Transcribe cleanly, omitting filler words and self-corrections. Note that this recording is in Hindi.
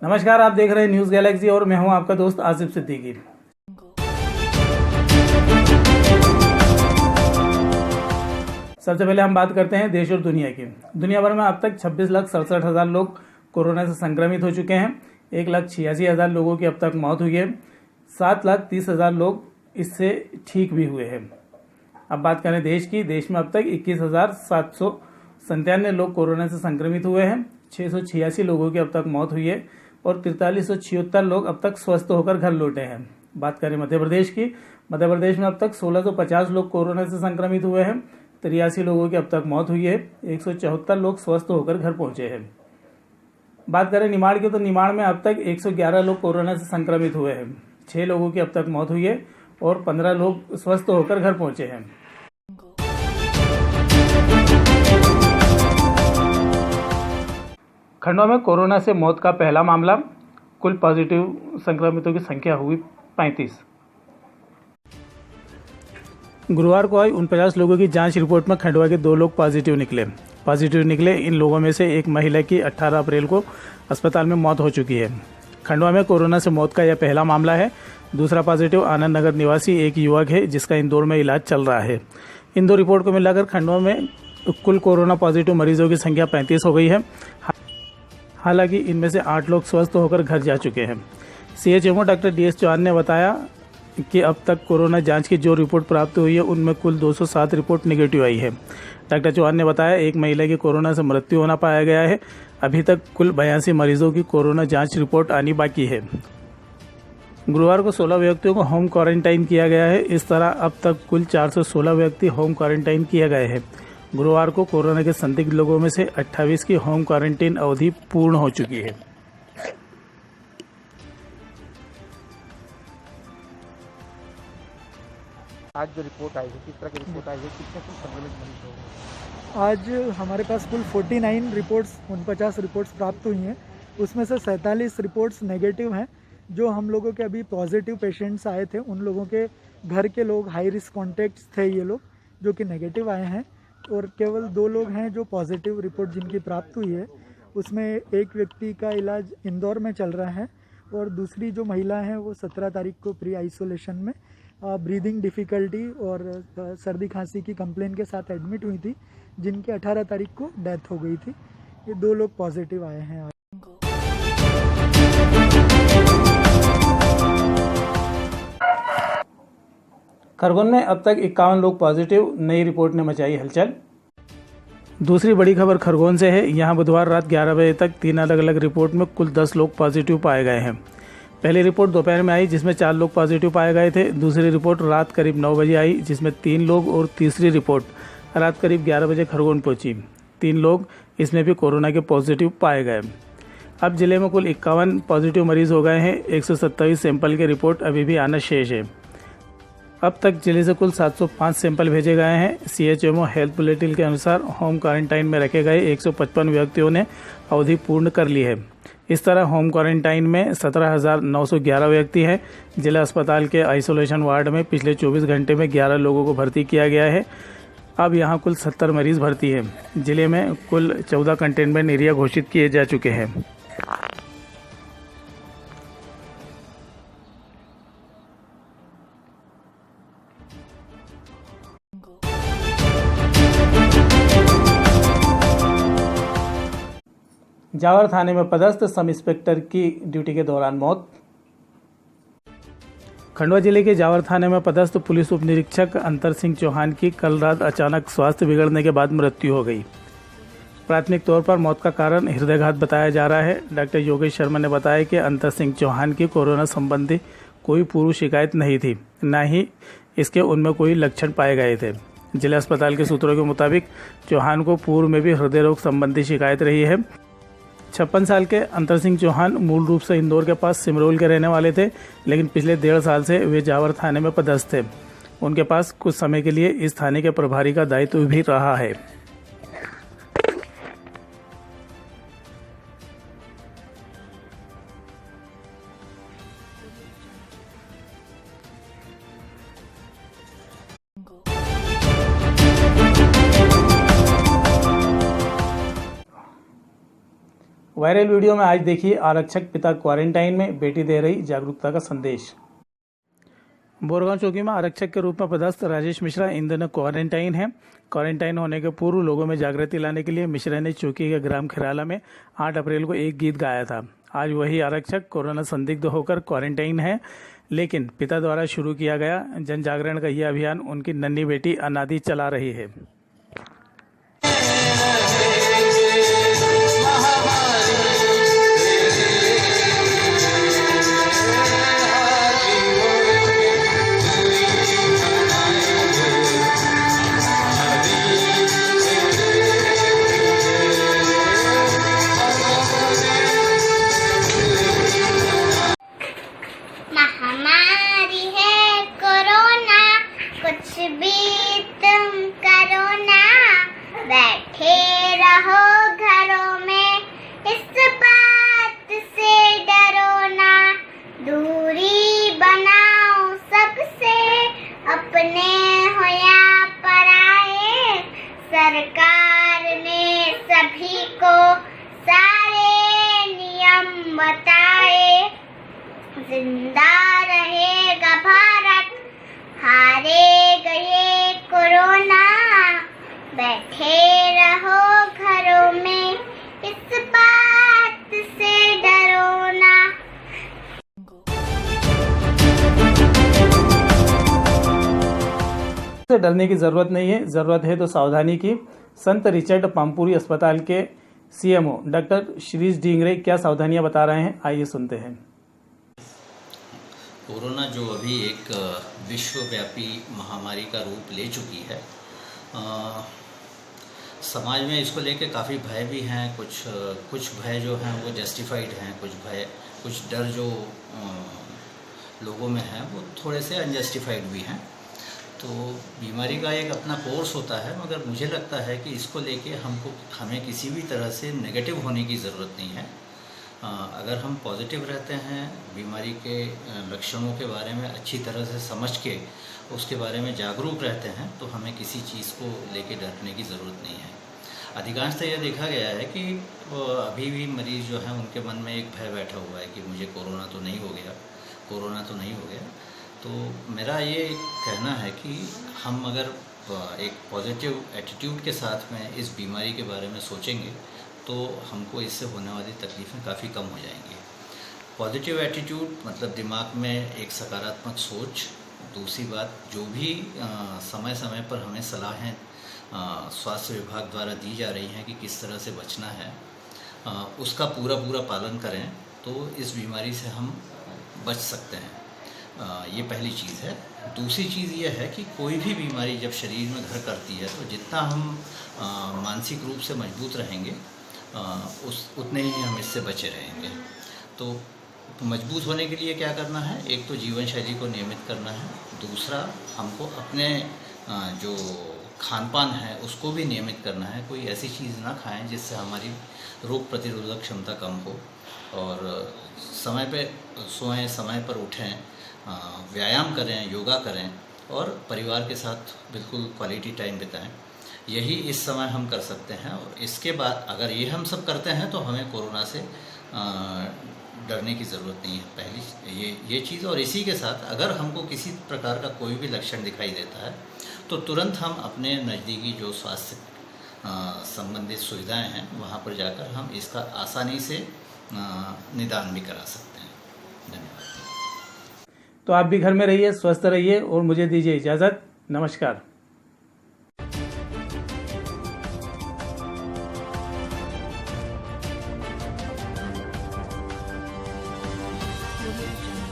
नमस्कार, आप देख रहे हैं न्यूज़ गैलेक्सी और मैं हूं आपका दोस्त आसिफ सिद्दीकी। सबसे पहले हम बात करते हैं देश और दुनिया की। दुनिया भर में अब तक 26,67,000 लोग कोरोना से संक्रमित हो चुके हैं। 1,86,000 लोगों की अब तक मौत हुई है। 7,30,000 लोग इससे ठीक भी हुए हैं। अब बात करें देश की। देश में अब तक 21,797 लोग कोरोना से संक्रमित हुए हैं। 686 लोगों की अब तक मौत हुई है और 4376 लोग अब तक स्वस्थ होकर घर लौटे हैं। बात करें मध्य प्रदेश की। मध्य प्रदेश में अब तक 1650 लोग कोरोना से संक्रमित हुए हैं। 83 लोगों की अब तक मौत हुई है। 174 लोग स्वस्थ होकर घर पहुंचे हैं। बात करें निमाड़ की, तो निमाड़ में अब तक 111 लोग कोरोना से संक्रमित हुए हैं। 6 लोगों की अब तक मौत हुई है और 15 लोग स्वस्थ होकर घर पहुंचे हैं। खंडवा में कोरोना से मौत का पहला मामला। कुल पॉजिटिव संक्रमितों की संख्या हुई 35। गुरुवार को आई 49 लोगों की जांच रिपोर्ट में खंडवा के 2 लोग पॉजिटिव निकले। इन लोगों में से एक महिला की 18 अप्रैल को अस्पताल में मौत हो चुकी है। खंडवा में कोरोना से मौत का यह पहला मामला है। दूसरा पॉजिटिव आनंद नगर निवासी एक युवक है जिसका इंदौर में इलाज चल रहा है। इन 2 रिपोर्ट को मिलाकर खंडवा में कुल कोरोना पॉजिटिव मरीजों की संख्या 35 हो गई है। हालांकि इनमें से 8 लोग स्वस्थ होकर घर जा चुके हैं। सीएचएमओ डॉक्टर DS चौहान ने बताया कि अब तक कोरोना जांच की जो रिपोर्ट प्राप्त हुई है उनमें कुल 207 रिपोर्ट नेगेटिव आई है। डॉक्टर चौहान ने बताया एक महिला की कोरोना से मृत्यु होना पाया गया है। अभी तक कुल 82 मरीजों की कोरोना जांच रिपोर्ट आनी बाकी है। गुरुवार को 16 व्यक्तियों को होम क्वारंटाइन किया गया है। इस तरह अब तक कुल 416 व्यक्ति होम क्वारंटाइन किए गए हैं। गुरुवार को कोरोना के संदिग्ध लोगों में से 28 की होम क्वारंटाइन अवधि पूर्ण हो चुकी है। आज जो रिपोर्ट आई है, किस तरह की रिपोर्ट आई है, कितने कुल संक्रमित मरीज हो गए? आज हमारे पास कुल 49 रिपोर्ट्स 49 रिपोर्ट्स प्राप्त हुई हैं। उसमें से 47 रिपोर्ट्स नेगेटिव हैं। जो हम लोगों के अभी पॉजिटिव पेशेंट्स आए थे उन लोगों के घर के लोग हाई रिस्क कॉन्टैक्ट्स थे ये लोग, जो कि नेगेटिव आए हैं। और केवल 2 लोग हैं जो पॉजिटिव रिपोर्ट जिनकी प्राप्त हुई है। उसमें एक व्यक्ति का इलाज इंदौर में चल रहा है और दूसरी जो महिला है वो 17 तारीख को प्री आइसोलेशन में ब्रीदिंग डिफ़िकल्टी और सर्दी खांसी की कंप्लेन के साथ एडमिट हुई थी, जिनकी 18 तारीख को डेथ हो गई थी। ये 2 लोग पॉजिटिव आए हैं। खरगोन में अब तक 51 लोग पॉजिटिव, नई रिपोर्ट ने मचाई हलचल। दूसरी बड़ी खबर खरगोन से है। यहाँ बुधवार रात 11 बजे तक 3 अलग अलग रिपोर्ट में कुल 10 लोग पॉजिटिव पाए गए हैं। पहली रिपोर्ट दोपहर में आई जिसमें 4 लोग पॉजिटिव पाए गए थे। दूसरी रिपोर्ट रात करीब 9 बजे आई जिसमें 3 लोग और तीसरी रिपोर्ट रात करीब 11 बजे खरगोन पहुंची। 3 लोग इसमें भी कोरोना के पॉजिटिव पाए गए। अब जिले में कुल 51 पॉजिटिव मरीज हो गए हैं। 127 सैंपल की रिपोर्ट अभी भी आना शेष है। अब तक जिले से कुल 705 सैंपल भेजे गए हैं। सीएचएमओ हेल्थ बुलेटिन के अनुसार होम क्वारंटाइन में रखे गए 155 व्यक्तियों ने अवधि पूर्ण कर ली है। इस तरह होम क्वारंटाइन में 17,911 व्यक्ति हैं। जिला अस्पताल के आइसोलेशन वार्ड में पिछले 24 घंटे में 11 लोगों को भर्ती किया गया है। अब यहां कुल 70 मरीज भर्ती हैं। जिले में कुल 14 कंटेनमेंट एरिया घोषित किए जा चुके हैं। जावर थाने में पदस्थ सब इंस्पेक्टर की ड्यूटी के दौरान मौत। खंडवा जिले के जावर थाने में पदस्थ पुलिस उप निरीक्षक अंतर सिंह चौहान की कल रात अचानक स्वास्थ्य बिगड़ने के बाद मृत्यु हो गई। प्राथमिक तौर पर मौत का कारण हृदयघात बताया जा रहा है। डॉक्टर योगेश शर्मा ने बताया कि अंतर सिंह चौहान की कोरोना संबंधी कोई पूर्व शिकायत नहीं थी, न ही इसके उनमें कोई लक्षण पाए गए थे। जिला अस्पताल के सूत्रों के मुताबिक चौहान को पूर्व में भी हृदय रोग संबंधी शिकायत रही है। 56 साल के अंतर सिंह चौहान मूल रूप से इंदौर के पास सिमरोल के रहने वाले थे, लेकिन पिछले 1.5 साल से वे जावर थाने में पदस्थ थे। उनके पास कुछ समय के लिए इस थाने के प्रभारी का दायित्व भी रहा है। वायरल वीडियो में आज देखिए आरक्षक पिता क्वारंटाइन में, बेटी दे रही जागरूकता का संदेश। बोरगांव चौकी में आरक्षक के रूप में पदस्थ राजेश मिश्रा इन दिनों क्वारंटाइन है। क्वारंटाइन होने के पूर्व लोगों में जागृति लाने के लिए मिश्रा ने चौकी के ग्राम खिराला में 8 अप्रैल को एक गीत गाया था। आज वही आरक्षक कोरोना संदिग्ध होकर क्वारंटाइन है, लेकिन पिता द्वारा शुरू किया गया जन जागरण का यह अभियान उनकी नन्ही बेटी अनादि चला रही है। महामारी है कोरोना, कुछ भी तुम करो ना, बैठे रहो घरों में, इस बात से डरो ना, दूरी बनाओ सबसे, अपने हो या पराए, सरकार ने सभी को सारे नियम बताए, जिंदा रहेगा भारत, हारे गए कोरोना, बैठे रहो घरों में, इस बात से डरो ना। से डरने की जरूरत नहीं है, जरूरत है तो सावधानी की। संत रिचर्ड पामपुरी अस्पताल के सीएमओ डॉक्टर श्रीज ढींगरे क्या सावधानियां बता रहे हैं, आइए सुनते हैं। कोरोना जो अभी एक विश्वव्यापी महामारी का रूप ले चुकी है, समाज में इसको लेके काफ़ी भय भी हैं। कुछ भय जो हैं वो जस्टिफाइड हैं, कुछ डर जो लोगों में है वो थोड़े से अनजस्टिफाइड भी हैं। तो बीमारी का एक अपना कोर्स होता है, मगर मुझे लगता है कि इसको लेके हमें किसी भी तरह से नेगेटिव होने की ज़रूरत नहीं है। अगर हम पॉजिटिव रहते हैं, बीमारी के लक्षणों के बारे में अच्छी तरह से समझ के उसके बारे में जागरूक रहते हैं, तो हमें किसी चीज़ को लेके डरने की ज़रूरत नहीं है। अधिकांशतः यह देखा गया है कि अभी भी मरीज़ जो हैं उनके मन में एक भय बैठा हुआ है कि मुझे कोरोना तो नहीं हो गया। तो मेरा ये कहना है कि हम अगर एक पॉजिटिव एटीट्यूड के साथ में इस बीमारी के बारे में सोचेंगे तो हमको इससे होने वाली तकलीफ़ें काफ़ी कम हो जाएंगी। पॉजिटिव एटीट्यूड मतलब दिमाग में एक सकारात्मक सोच। दूसरी बात, जो भी समय समय पर हमें सलाहें स्वास्थ्य विभाग द्वारा दी जा रही हैं कि किस तरह से बचना है, उसका पूरा पालन करें तो इस बीमारी से हम बच सकते हैं। ये पहली चीज़ है। दूसरी चीज़ ये है कि कोई भी बीमारी जब शरीर में घर करती है तो जितना हम मानसिक रूप से मजबूत रहेंगे उतने ही हम इससे बचे रहेंगे। तो मजबूत होने के लिए क्या करना है? एक तो जीवन शैली को नियमित करना है, दूसरा हमको अपने जो खान पान है उसको भी नियमित करना है। कोई ऐसी चीज़ ना खाएं जिससे हमारी रोग प्रतिरोधक क्षमता कम हो, और समय पे सोएं, समय पर उठें, व्यायाम करें, योगा करें और परिवार के साथ बिल्कुल क्वालिटी टाइम बिताएं। यही इस समय हम कर सकते हैं, और इसके बाद अगर ये हम सब करते हैं तो हमें कोरोना से डरने की ज़रूरत नहीं है। पहली ये चीज़। और इसी के साथ अगर हमको किसी प्रकार का कोई भी लक्षण दिखाई देता है तो तुरंत हम अपने नज़दीकी जो स्वास्थ्य संबंधित सुविधाएं हैं वहाँ पर जाकर हम इसका आसानी से निदान भी करा सकते हैं। धन्यवाद। तो आप भी घर में रहिए, स्वस्थ रहिए और मुझे दीजिए इजाज़त। नमस्कार। Audio Jungle.